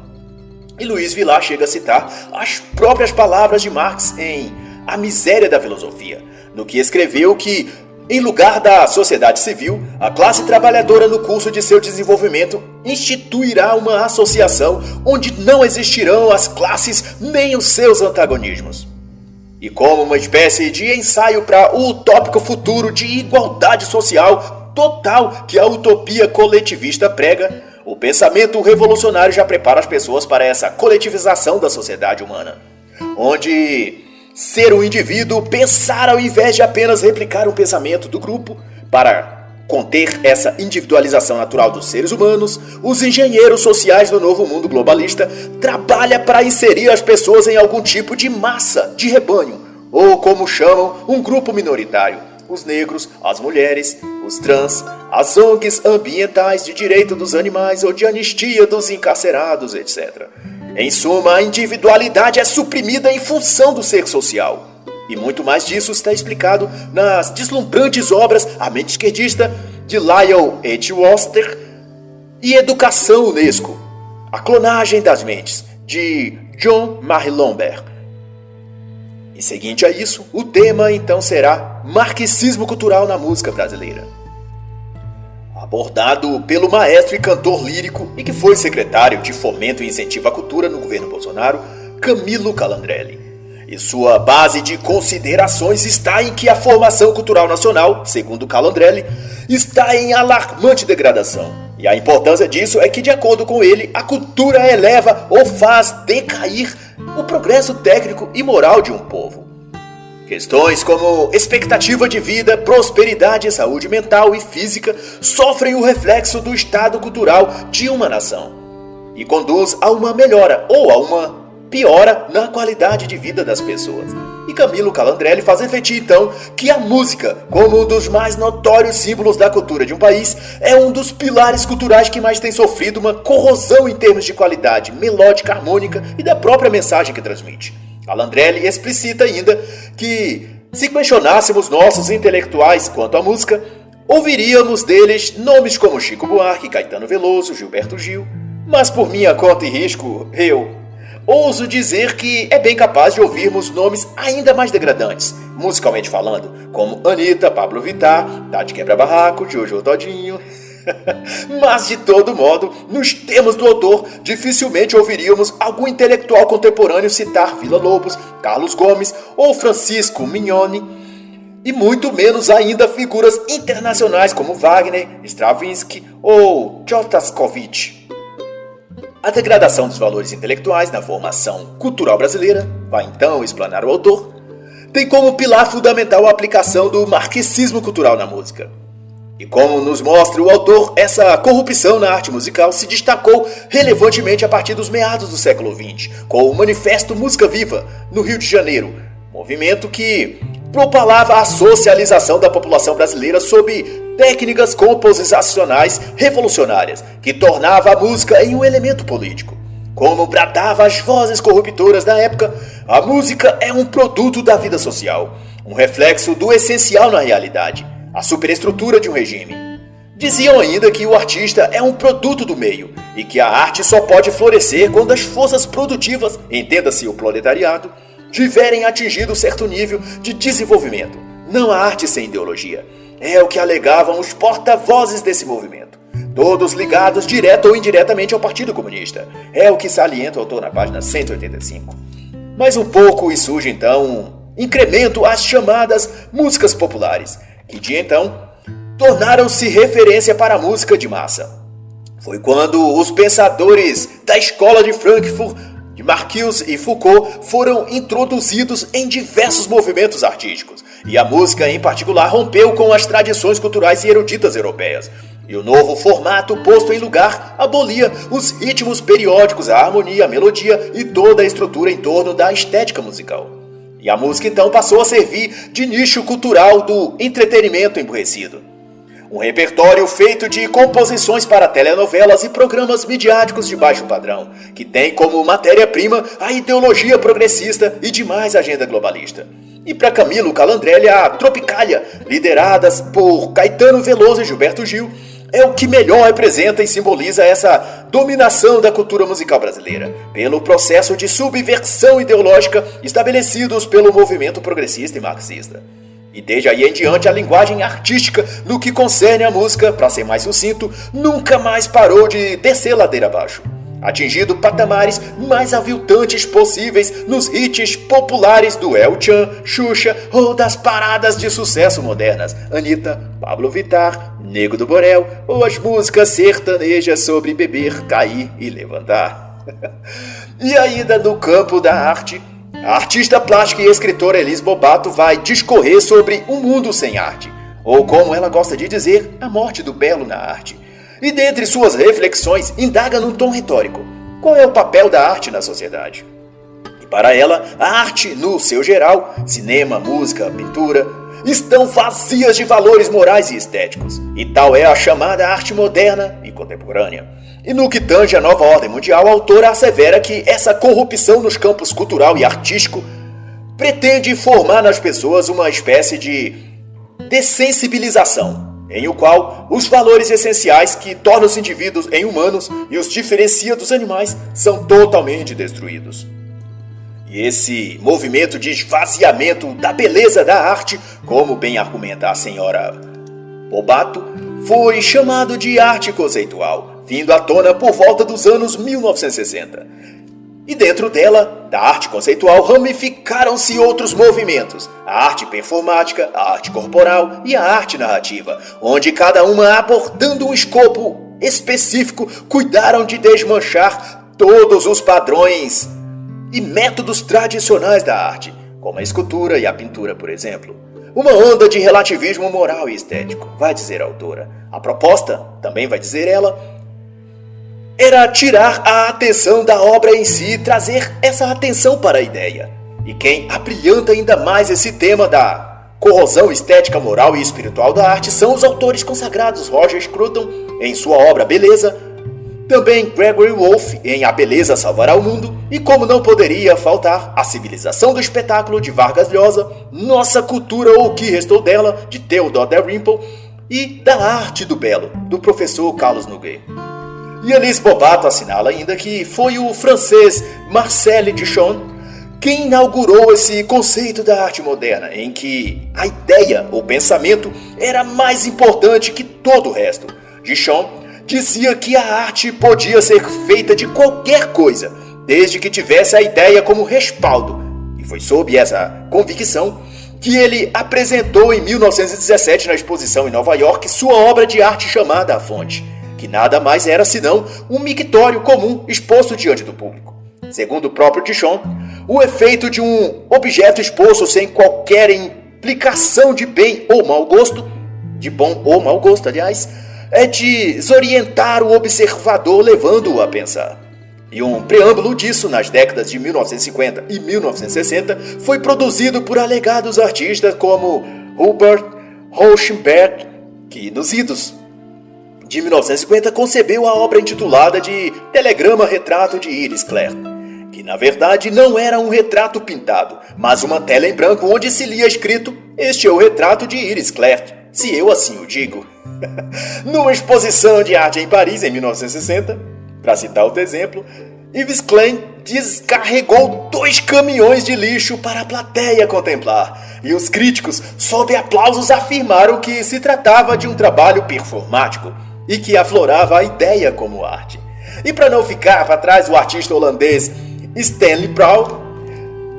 [SPEAKER 1] E Luiz Vilar chega a citar as próprias palavras de Marx em A Miséria da Filosofia, no que escreveu que, em lugar da sociedade civil, a classe trabalhadora no curso de seu desenvolvimento instituirá uma associação onde não existirão as classes nem os seus antagonismos. E como uma espécie de ensaio para o utópico futuro de igualdade social total que a utopia coletivista prega, o pensamento revolucionário já prepara as pessoas para essa coletivização da sociedade humana, onde ser um indivíduo, pensar ao invés de apenas replicar um pensamento do grupo para conter essa individualização natural dos seres humanos, os engenheiros sociais do novo mundo globalista trabalham para inserir as pessoas em algum tipo de massa, de rebanho, ou como chamam, um grupo minoritário, os negros, as mulheres, os trans, as ONGs ambientais de direito dos animais ou de anistia dos encarcerados, etc. Em suma, a individualidade é suprimida em função do ser social. E muito mais disso está explicado nas deslumbrantes obras A Mente Esquerdista, de Lyle H. Worcester, e Educação Unesco, A Clonagem das Mentes, de John Marie Lambert. E seguinte a isso, o tema então será Marxismo Cultural na Música Brasileira, abordado pelo maestro e cantor lírico e que foi secretário de Fomento e Incentivo à Cultura no governo Bolsonaro, Camilo Calandrelli. E sua base de considerações está em que a formação cultural nacional, segundo Calandrelli, está em alarmante degradação. E a importância disso é que, de acordo com ele, a cultura eleva ou faz decair o progresso técnico e moral de um povo. Questões como expectativa de vida, prosperidade, saúde mental e física sofrem o reflexo do estado cultural de uma nação e conduz a uma melhora ou a uma piora na qualidade de vida das pessoas. E Camilo Calandrelli faz refletir então que a música, como um dos mais notórios símbolos da cultura de um país, é um dos pilares culturais que mais tem sofrido uma corrosão em termos de qualidade melódica, harmônica e da própria mensagem que transmite. Calandrelli explicita ainda que, se questionássemos nossos intelectuais quanto à música, ouviríamos deles nomes como Chico Buarque, Caetano Veloso, Gilberto Gil, mas por minha conta e risco, eu ouso dizer que é bem capaz de ouvirmos nomes ainda mais degradantes, musicalmente falando, como Anitta, Pablo Vittar, Tati Quebra-Barraco, Jojo Todinho. Mas, de todo modo, nos termos do autor, dificilmente ouviríamos algum intelectual contemporâneo citar Villa-Lobos, Carlos Gomes ou Francisco Mignoni, e muito menos ainda figuras internacionais como Wagner, Stravinsky ou Shostakovich. A degradação dos valores intelectuais na formação cultural brasileira, vai então explanar o autor, tem como pilar fundamental a aplicação do marxismo cultural na música. E como nos mostra o autor, essa corrupção na arte musical se destacou relevantemente a partir dos meados do século XX, com o Manifesto Música Viva, no Rio de Janeiro, movimento que propalava a socialização da população brasileira sob técnicas composicionais revolucionárias, que tornava a música em um elemento político. Como bradava as vozes corruptoras da época, a música é um produto da vida social, um reflexo do essencial na realidade, a superestrutura de um regime. Diziam ainda que o artista é um produto do meio e que a arte só pode florescer quando as forças produtivas, entenda-se o proletariado, tiverem atingido certo nível de desenvolvimento. Não há arte sem ideologia. É o que alegavam os porta-vozes desse movimento, todos ligados direta ou indiretamente ao Partido Comunista. É o que salienta o autor na página 185. Mais um pouco e surge então um incremento às chamadas músicas populares, que de então tornaram-se referência para a música de massa. Foi quando os pensadores da escola de Frankfurt, de Marcuse e Foucault, foram introduzidos em diversos movimentos artísticos, e a música em particular rompeu com as tradições culturais e eruditas europeias. E o novo formato posto em lugar abolia os ritmos periódicos, a harmonia, a melodia e toda a estrutura em torno da estética musical. E a música então passou a servir de nicho cultural do entretenimento emburrecido. Um repertório feito de composições para telenovelas e programas midiáticos de baixo padrão, que tem como matéria-prima a ideologia progressista e demais agenda globalista. E para Camilo Calandrelli, a Tropicália, lideradas por Caetano Veloso e Gilberto Gil, é o que melhor representa e simboliza essa dominação da cultura musical brasileira, pelo processo de subversão ideológica estabelecidos pelo movimento progressista e marxista. E desde aí em diante, a linguagem artística, no que concerne à música, para ser mais sucinto, nunca mais parou de descer ladeira abaixo, atingindo patamares mais aviltantes possíveis nos hits populares do El Chan, Xuxa ou das paradas de sucesso modernas, Anitta, Pablo Vittar, Nego do Borel ou as músicas sertanejas sobre beber, cair e levantar. E ainda no campo da arte, a artista plástica e escritora Elis Bobato vai discorrer sobre um mundo sem arte, ou como ela gosta de dizer, a morte do belo na arte. E dentre suas reflexões, indaga num tom retórico: qual é o papel da arte na sociedade? E para ela, a arte, no seu geral, cinema, música, pintura, estão vazias de valores morais e estéticos. E tal é a chamada arte moderna e contemporânea. E no que tange a nova ordem mundial, a autora assevera que essa corrupção nos campos cultural e artístico pretende formar nas pessoas uma espécie de dessensibilização, em o qual os valores essenciais que tornam os indivíduos em humanos e os diferencia dos animais são totalmente destruídos. E esse movimento de esvaziamento da beleza da arte, como bem argumenta a senhora Bobato, foi chamado de arte conceitual, vindo à tona por volta dos anos 1960. E dentro dela, da arte conceitual, ramificaram-se outros movimentos: a arte performática, a arte corporal e a arte narrativa, onde cada uma abordando um escopo específico, cuidaram de desmanchar todos os padrões e métodos tradicionais da arte, como a escultura e a pintura, por exemplo. Uma onda de relativismo moral e estético, vai dizer a autora. A proposta, também vai dizer ela, era tirar a atenção da obra em si e trazer essa atenção para a ideia. E quem abrilhanta ainda mais esse tema da corrosão estética, moral e espiritual da arte são os autores consagrados Roger Scruton, em sua obra Beleza, também Gregory Wolfe, em A Beleza Salvará o Mundo, e como não poderia faltar, A Civilização do Espetáculo, de Vargas Llosa, Nossa Cultura ou O que Restou Dela, de Theodore Dalrymple, e Da Arte do Belo, do professor Carlos Noguet. E Elis Bobato assinala ainda que foi o francês Marcel Duchamp quem inaugurou esse conceito da arte moderna, em que a ideia ou pensamento era mais importante que todo o resto. Duchamp dizia que a arte podia ser feita de qualquer coisa, desde que tivesse a ideia como respaldo. E foi sob essa convicção que ele apresentou em 1917 na exposição em Nova York sua obra de arte chamada A Fonte, que nada mais era senão um mictório comum exposto diante do público. Segundo o próprio Duchamp, o efeito de um objeto exposto sem qualquer implicação de bem ou mau gosto, de bom ou mau gosto, aliás, é desorientar o observador, levando-o a pensar. E um preâmbulo disso, nas décadas de 1950 e 1960, foi produzido por alegados artistas como Hubert Rauschenberg, que nos idos de 1950 concebeu a obra intitulada de Telegrama Retrato de Iris Clert, que na verdade não era um retrato pintado, mas uma tela em branco onde se lia escrito: "Este é o retrato de Iris Clert, se eu assim o digo." Numa exposição de arte em Paris em 1960, para citar outro exemplo, Yves Klein descarregou 2 caminhões de lixo para a plateia contemplar, e os críticos, sob aplausos, afirmaram que se tratava de um trabalho performático e que aflorava a ideia como arte. E para não ficar para trás, o artista holandês Stanley Proud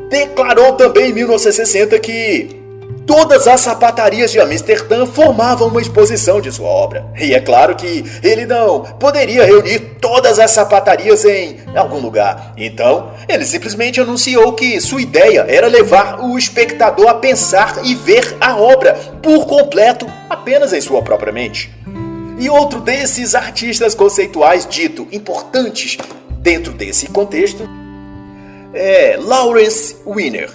[SPEAKER 1] declarou também em 1960 que Todas as sapatarias de Amsterdã formavam uma exposição de sua obra. E é claro que ele não poderia reunir todas as sapatarias em algum lugar. Então, ele simplesmente anunciou que sua ideia era levar o espectador a pensar e ver a obra por completo apenas em sua própria mente. E outro desses artistas conceituais dito importantes dentro desse contexto é Lawrence Weiner,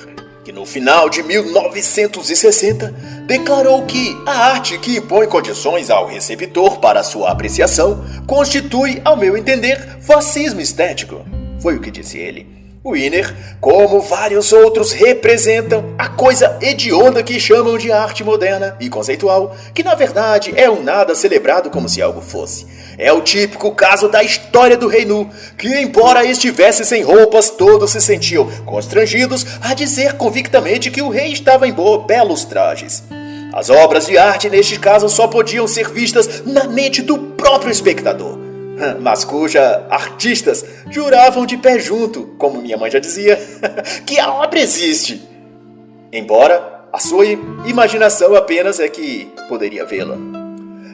[SPEAKER 1] que no final de 1960 declarou que a arte que impõe condições ao receptor para sua apreciação constitui, ao meu entender, fascismo estético. Foi o que disse ele. Weiner, como vários outros, representam a coisa hedionda que chamam de arte moderna e conceitual, que na verdade é um nada celebrado como se algo fosse. É o típico caso da história do Rei Nu, que embora estivesse sem roupas, todos se sentiam constrangidos a dizer convictamente que o rei estava em belos trajes. As obras de arte, neste caso, só podiam ser vistas na mente do próprio espectador, mas cuja artistas juravam de pé junto, como minha mãe já dizia, que a obra existe. Embora a sua imaginação apenas é que poderia vê-la.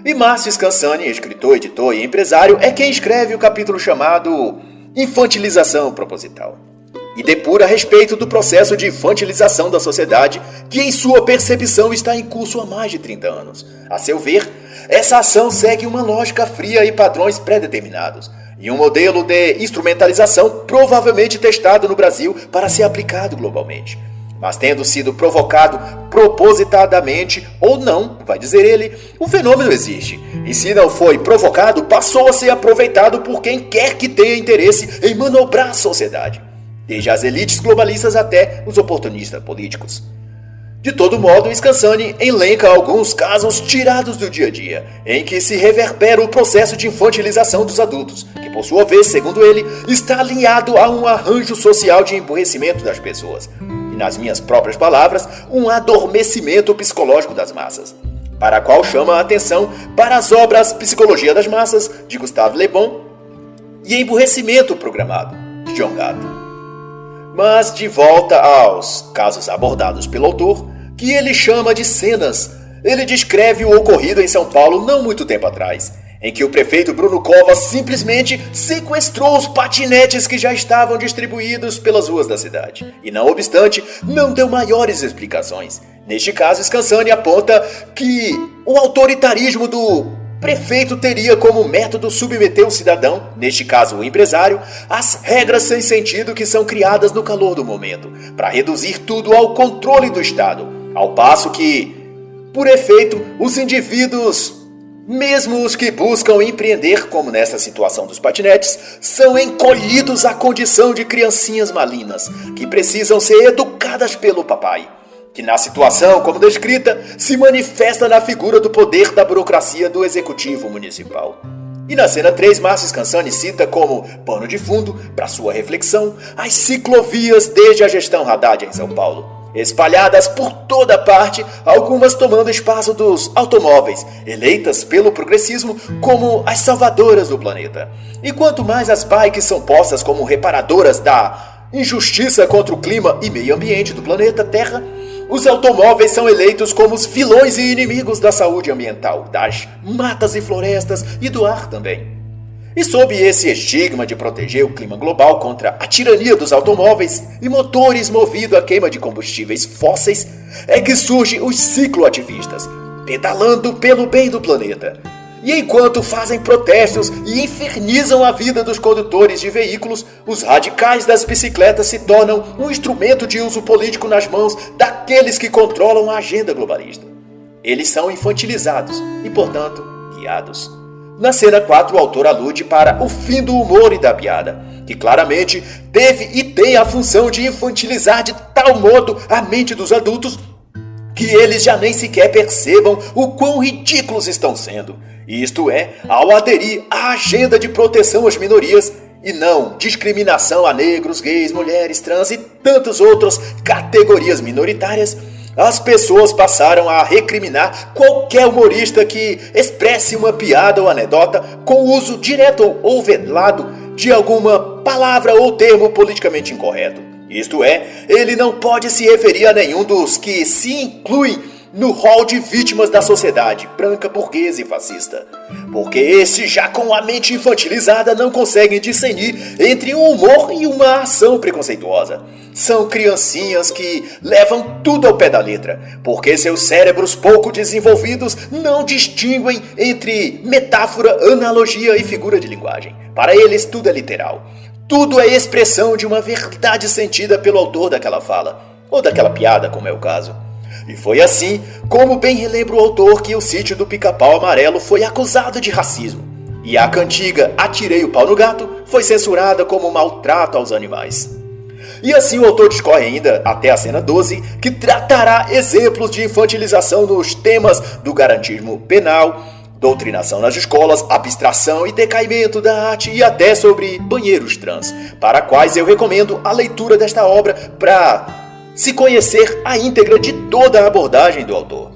[SPEAKER 1] E Márcio Scansani, escritor, editor e empresário, é quem escreve o capítulo chamado Infantilização Proposital e depura a respeito do processo de infantilização da sociedade que, em sua percepção, está em curso há mais de 30 anos. A seu ver, essa ação segue uma lógica fria e padrões pré-determinados, e um modelo de instrumentalização provavelmente testado no Brasil para ser aplicado globalmente. Mas tendo sido provocado propositadamente ou não, vai dizer ele, o fenômeno existe. E se não foi provocado, passou a ser aproveitado por quem quer que tenha interesse em manobrar a sociedade, desde as elites globalistas até os oportunistas políticos. De todo modo, Scansani elenca alguns casos tirados do dia a dia, em que se reverbera o processo de infantilização dos adultos, que por sua vez, segundo ele, está alinhado a um arranjo social de emburrecimento das pessoas. E nas minhas próprias palavras, um adormecimento psicológico das massas, para a qual chama a atenção para as obras Psicologia das Massas, de Gustave Le Bon, e Emburrecimento Programado, de John Gatto. Mas de volta aos casos abordados pelo autor, que ele chama de cenas, ele descreve o ocorrido em São Paulo não muito tempo atrás, em que o prefeito Bruno Covas simplesmente sequestrou os patinetes que já estavam distribuídos pelas ruas da cidade. E não obstante, não deu maiores explicações. Neste caso, Scansani aponta que o autoritarismo do prefeito teria como método submeter o cidadão, neste caso o empresário, às regras sem sentido que são criadas no calor do momento, para reduzir tudo ao controle do Estado, ao passo que, por efeito, os indivíduos, mesmo os que buscam empreender, como nessa situação dos patinetes, são encolhidos à condição de criancinhas malinas, que precisam ser educadas pelo papai, que na situação, como descrita, se manifesta na figura do poder da burocracia do executivo municipal. E na cena 3, Márcio Scansani cita como pano de fundo, para sua reflexão, as ciclovias desde a gestão Haddad em São Paulo, espalhadas por toda parte, algumas tomando espaço dos automóveis, eleitas pelo progressismo como as salvadoras do planeta. E quanto mais as bikes são postas como reparadoras da injustiça contra o clima e meio ambiente do planeta Terra, os automóveis são eleitos como os vilões e inimigos da saúde ambiental, das matas e florestas e do ar também. E sob esse estigma de proteger o clima global contra a tirania dos automóveis e motores movidos à queima de combustíveis fósseis, é que surgem os cicloativistas, pedalando pelo bem do planeta. E enquanto fazem protestos e infernizam a vida dos condutores de veículos, os radicais das bicicletas se tornam um instrumento de uso político nas mãos daqueles que controlam a agenda globalista. Eles são infantilizados e, portanto, guiados. Na cena 4, o autor alude para o fim do humor e da piada, que claramente teve e tem a função de infantilizar de tal modo a mente dos adultos que eles já nem sequer percebam o quão ridículos estão sendo. Isto é, ao aderir à agenda de proteção às minorias e não discriminação a negros, gays, mulheres, trans e tantas outras categorias minoritárias, as pessoas passaram a recriminar qualquer humorista que expresse uma piada ou anedota com o uso direto ou velado de alguma palavra ou termo politicamente incorreto. Isto é, ele não pode se referir a nenhum dos que se incluem no rol de vítimas da sociedade branca, burguesa e fascista. Porque esses, já com a mente infantilizada, não conseguem discernir entre um humor e uma ação preconceituosa. São criancinhas que levam tudo ao pé da letra, porque seus cérebros pouco desenvolvidos não distinguem entre metáfora, analogia e figura de linguagem. Para eles, tudo é literal. Tudo é expressão de uma verdade sentida pelo autor daquela fala, ou daquela piada, como é o caso. E foi assim, como bem relembra o autor, que o Sítio do Pica-Pau Amarelo foi acusado de racismo. E a cantiga Atirei o Pau no Gato foi censurada como maltrato aos animais. E assim o autor discorre ainda até a cena 12, que tratará exemplos de infantilização nos temas do garantismo penal, doutrinação nas escolas, abstração e decaimento da arte e até sobre banheiros trans, para quais eu recomendo a leitura desta obra para se conhecer a íntegra de toda a abordagem do autor.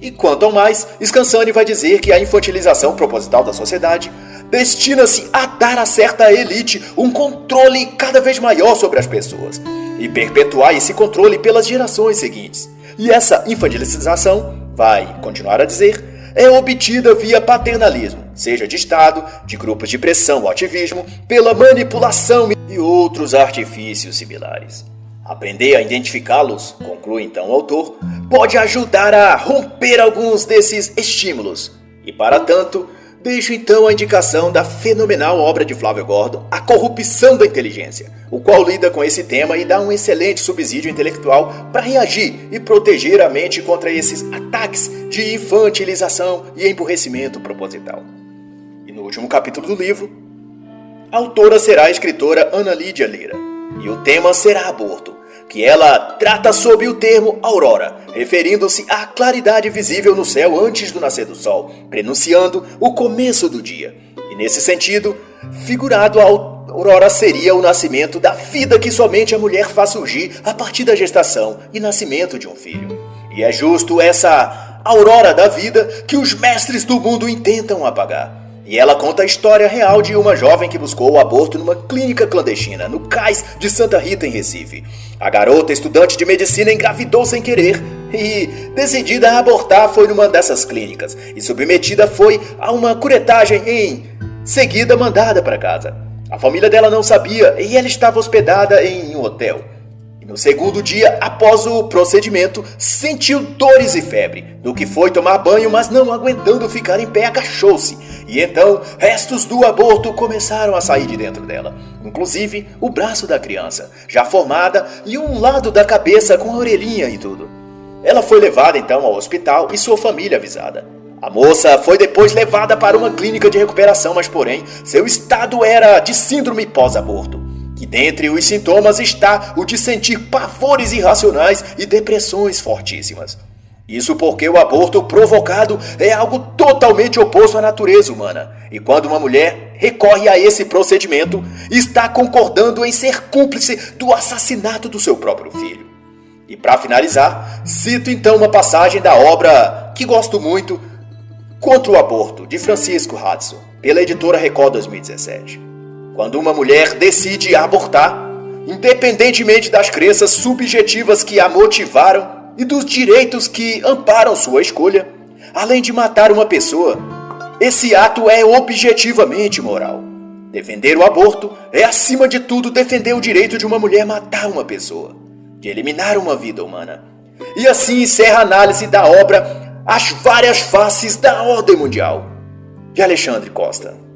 [SPEAKER 1] E quanto ao mais, Scansani vai dizer que a infantilização proposital da sociedade destina-se a dar a certa elite um controle cada vez maior sobre as pessoas e perpetuar esse controle pelas gerações seguintes. E essa infantilização, vai continuar a dizer, é obtida via paternalismo, seja de Estado, de grupos de pressão ou ativismo, pela manipulação e outros artifícios similares. Aprender a identificá-los, conclui então o autor, pode ajudar a romper alguns desses estímulos. E para tanto, deixo então a indicação da fenomenal obra de Flávio Gordon, A Corrupção da Inteligência, o qual lida com esse tema e dá um excelente subsídio intelectual para reagir e proteger a mente contra esses ataques de infantilização e emburrecimento proposital. E no último capítulo do livro, a autora será a escritora Ana Lídia Lira, e o tema será aborto, que ela trata sob o termo aurora, referindo-se à claridade visível no céu antes do nascer do sol, prenunciando o começo do dia. E nesse sentido, figurado a aurora seria o nascimento da vida que somente a mulher faz surgir a partir da gestação e nascimento de um filho. E é justo essa aurora da vida que os mestres do mundo intentam apagar. E ela conta a história real de uma jovem que buscou o aborto numa clínica clandestina, no cais de Santa Rita, em Recife. A garota, estudante de medicina, engravidou sem querer e, decidida a abortar, foi numa dessas clínicas e submetida foi a uma curetagem em seguida mandada para casa. A família dela não sabia e ela estava hospedada em um hotel. No segundo dia, após o procedimento, sentiu dores e febre, do que foi tomar banho, mas não aguentando ficar em pé, agachou-se. E então, restos do aborto começaram a sair de dentro dela, inclusive o braço da criança, já formada, e um lado da cabeça com a orelhinha e tudo. Ela foi levada então ao hospital e sua família avisada. A moça foi depois levada para uma clínica de recuperação, mas porém, seu estado era de síndrome pós-aborto. Que dentre os sintomas está o de sentir pavores irracionais e depressões fortíssimas. Isso porque o aborto provocado é algo totalmente oposto à natureza humana. E quando uma mulher recorre a esse procedimento, está concordando em ser cúmplice do assassinato do seu próprio filho. E para finalizar, cito então uma passagem da obra que gosto muito, Contra o Aborto, de Francisco Hudson, pela editora Record 2017. Quando uma mulher decide abortar, independentemente das crenças subjetivas que a motivaram e dos direitos que amparam sua escolha, além de matar uma pessoa, esse ato é objetivamente moral. Defender o aborto é, acima de tudo, defender o direito de uma mulher matar uma pessoa, de eliminar uma vida humana. E assim encerra a análise da obra As Várias Faces da Ordem Mundial, de Alexandre Costa.